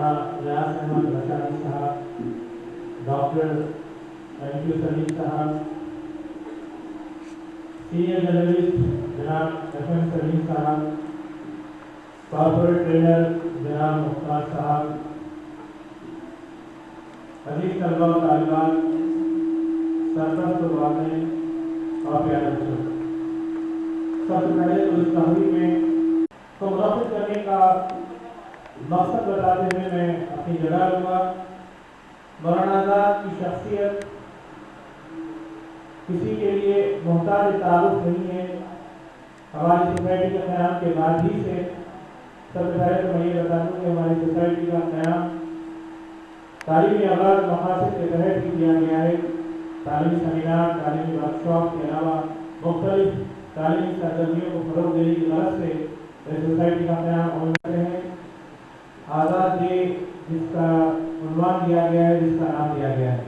مولانا ریاض احمد بشاری صاحب, doctor MQ سلیم صاحب, senior journalist جناب FM سلیم صاحب, کارپوریٹ ٹرینر جناب مختار صاحب, عزیز طلباء و طالبات, سرپرست و والدین اور پیارے بچوں, سب سے پہلے تو اس تحریک میں کو منعقد کرنے کا مقصد بتاتے ہوئے میں اپنی جگہ لوں گا. مولانا آزاد کی شخصیت کسی کے لیے محتاج تعارف نہیں ہے. ہماری سوسائٹی کے قیام کے بعد ہی سے سب سے پہلے تو میں یہ بتا دوں کہ ہماری سوسائٹی کا قیام تعلیمی آغاز مقاصد کے تحت ہی کیا گیا ہے. تعلیمی سیمینار, تعلیمی ورکشاپ کے علاوہ مختلف تعلیمی سرگرمیوں کو فروغ دینے کی غرض سے سوسائٹی کا قیام عمل کرتے ہیں. آزاد ڈے جس کا عنوان دیا گیا ہے, جس کا نام دیا گیا ہے.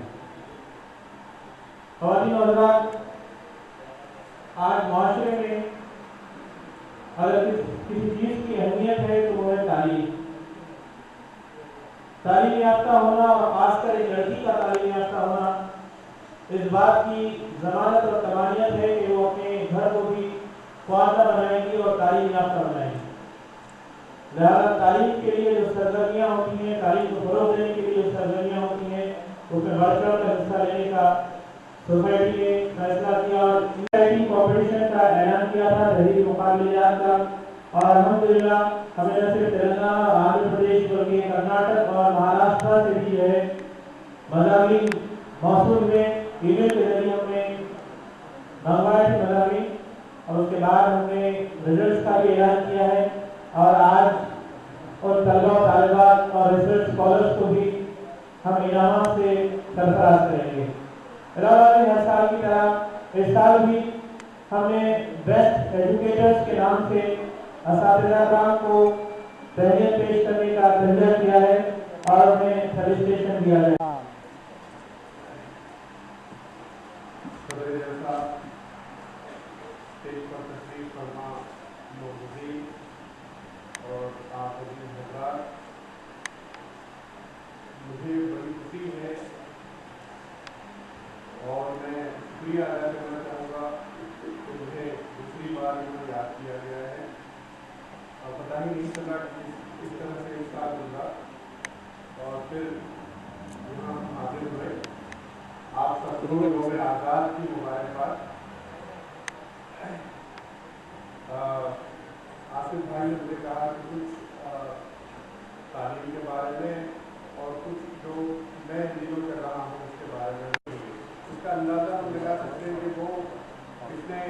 خواتین و حضرات, آج معاشرے میں اگر کسی چیز کی اہمیت ہے تو وہ ہے تعلیم. تعلیم یافتہ ہونا, اور خاص کر ایک لڑکی کا تعلیم یافتہ ہونا, اس بات کی ضمانت اور تمانیت ہے کہ وہ اپنے گھر کو بھی خواندہ بنائیں گی اور تعلیم یافتہ بنائیں گی. لہٰذا تعلیم کے لیے جو سرگرمیاں ہوتی ہیں, تعلیم کو فروغ دینے کے لیے جو سرگرمیاں ہوتی ہیں, اس میں بڑھ چڑھ کر حصہ لینے کا سوسائٹی نے فیصلہ کیا اور کمپٹیشن کا اعلان کیا تھا تحریری مقابلات کا. اور الحمدللہ ہمیں نہ صرف تلنگانہ اور آندھرا پردیش بلکہ کرناٹک اور مہاراشٹر سے بھی ہے مضامین موصول ہوئے. ای میل کے ذریعے ہم نے منگوائے تھے مضامین, اور اس کے بعد ہم نے ریزلٹس کا بھی اعلان کیا ہے. اور آج ان طلباء و طالبات اور ریسرچ اسکالرس کو بھی ہم انعامات سے سرفراز کریں گے. علاوہ ہر سال کی طرح اس سال بھی ہم نے بیسٹ ایجوکیٹرز کے نام سے اساتذہ کرام کو تہنیت پیش کرنے کا تجربہ کیا ہے اور انہیں فیلسٹیشن دیا ہے. اور آپ عزیز حضرات, مجھے بڑی خوشی ہے اور میں شکریہ ادا کرنا چاہوں گا کہ مجھے دوسری بار یہاں یاد کیا گیا ہے. اور پتہ ہی نہیں چلا کس طرح سے اس سال گزرا اور پھر یہاں حاضر ہوئے. آپ سب کو یوم آزاد کی مبارکباد. آصف بھائی نے مجھے کہا کہ کچھ تعلیم کے بارے میں اور کچھ جو میں ڈیل کر رہا ہوں اس کے بارے میں. اس کا اندازہ ہم لگا سکتے ہیں کہ وہ کتنے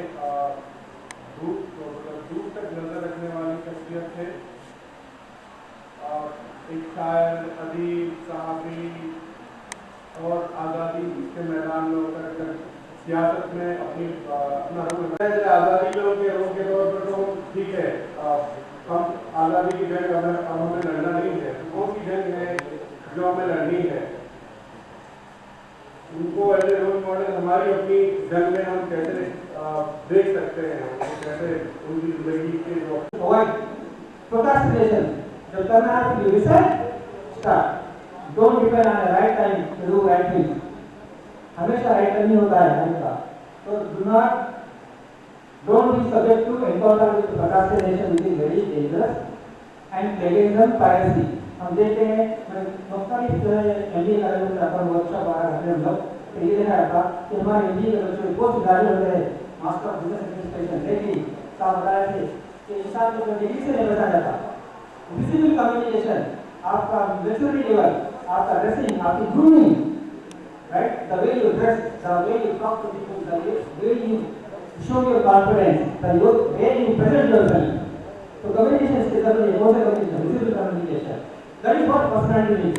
دور تک نظر رکھنے والی شخصیت تھے. ایک شاعر, ادیب, صحافی اور آزادی کے میدان میں اتر کر سیاست میں اپنا آزادی کے روح کے طور پر تو ٹھیک ہے, ہم آزادی کی جنگ ہمیں لڑنا نہیں ہے. کون سی جنگ ہے جو ہمیں لڑنی ہے؟ ان کو ایز اے رول ماڈل ہماری اپنی جنگ میں ہم کیسے دیکھ سکتے ہیں, کیسے ان کی زندگی کے procrastination جب کرنا ہے تو research start. Don't depend on right time to do right thing. ہمیشہ رائٹ ٹائم نہیں ہوتا ہے ہمیشہ. تو don't be subject to encounter with procrastination, which is very dangerous, and plagiarism, piracy. ہم دیکھتے ہیں مختلف جو ہے MBA کا ورکشاپ آ رہا ہے, ہم لوگ یہ دیکھا جاتا کہ ہمارے MBA کے بچے بہت ادارے ہوتے ہیں ماسٹر آف بزنس ایڈمنسٹریشن, لیکن صاحب بتایا تھے کہ انسان کو ڈگری سے نہیں بچا جاتا. ویزیبل کمیونیکیشن, آپ کا میچورٹی لیول, آپ کا ڈریسنگ, آپ کی grooming, right, the way you dress, the way you talk to people, the way you show your confidence, the way you present yourself. So communication is definitely a most communication, visible communication. That is what personality means.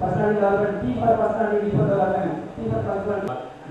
Personality development, T for personality, D for development, P for personality.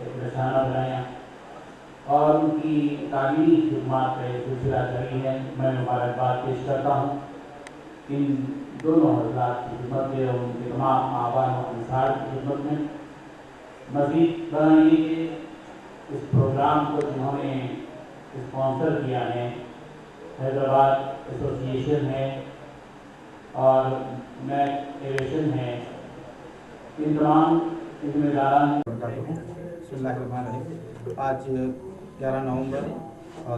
ایک نشانہ بنایا اور ان کی تعلیمی خدمات کا سلسلہ جاری ہے. میں مبارکباد پیش کرتا ہوں ان دونوں حضرات کی خدمت میں اور ان کے تمام آباء و انصار کی خدمت میں. مزید بتائیں کہ اس پروگرام کو جنہوں نے اسپانسر کیا ہے حیدرآباد ایسوسیشن ہے اور میک ایویشن ہے. ان تمام ذمہ داران بسم اللہ الرحمن الرحیم. آج 11 نومبر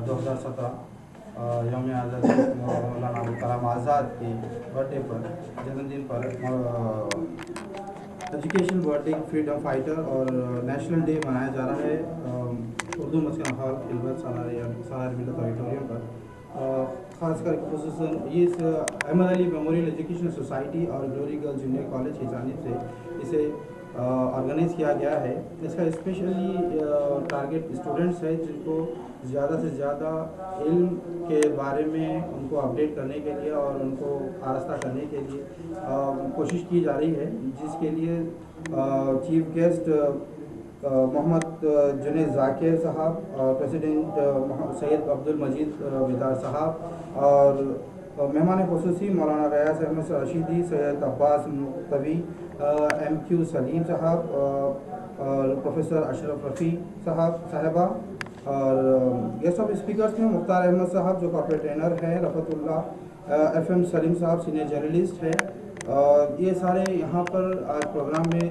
2017 یوم آزادی مولانا ابوالکلام آزاد کے برتھ ڈے پر جنم دن پر education birthday freedom fighter اور نیشنل ڈے منایا جا رہا ہے اردو مسکن ہال خلوت سالار ملت آڈیٹوریم پر. خاص کر خصوصاً اس احمد علی میموریل ایجوکیشن سوسائٹی اور گلوری گرلز جونیئر کالج کی جانب سے اسے آرگنائز کیا گیا ہے. اس کا اسپیشلی ٹارگیٹ اسٹوڈنٹس ہے جن کو زیادہ سے زیادہ علم کے بارے میں ان کو اپڈیٹ کرنے کے لیے اور ان کو آراستہ کرنے کے لیے کوشش کی جا رہی ہے, جس کے لیے چیف گیسٹ محمد جنید ذاکر صاحب, پریزیڈنٹ سید عبدالمجید بیدار صاحب اور مہمان خصوصی مولانا ریاض احمد رشیدی, سید عباس مقتوی, ایم کیو سلیم صاحب اور پروفیسر اشرف رفیع صاحبہ. اور گیسٹ آف اسپیکرس میں مختار احمد صاحب جو کارپوریٹ ٹرینر ہیں, رفعت اللہ, ایف ایم سلیم صاحب سینئر جرنلسٹ ہیں. یہ سارے یہاں پر آج پروگرام میں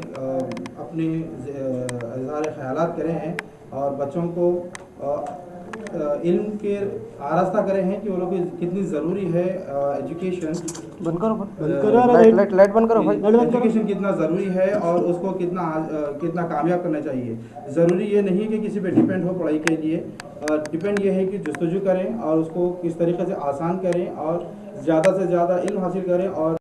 اپنے اظہار خیالات کرے ہیں اور بچوں کو علم کے آراستہ کرے ہیں کہ وہ لوگ کتنی ضروری ہے ایجوکیشن. ایجوکیشن کتنا ضروری ہے اور اس کو کتنا کامیاب کرنا چاہیے. ضروری یہ نہیں کہ کسی پہ ڈپینڈ ہو پڑھائی کے لیے, ڈپینڈ یہ ہے کہ جستجو کریں اور اس کو کس طریقے سے آسان کریں اور زیادہ سے زیادہ علم حاصل کریں اور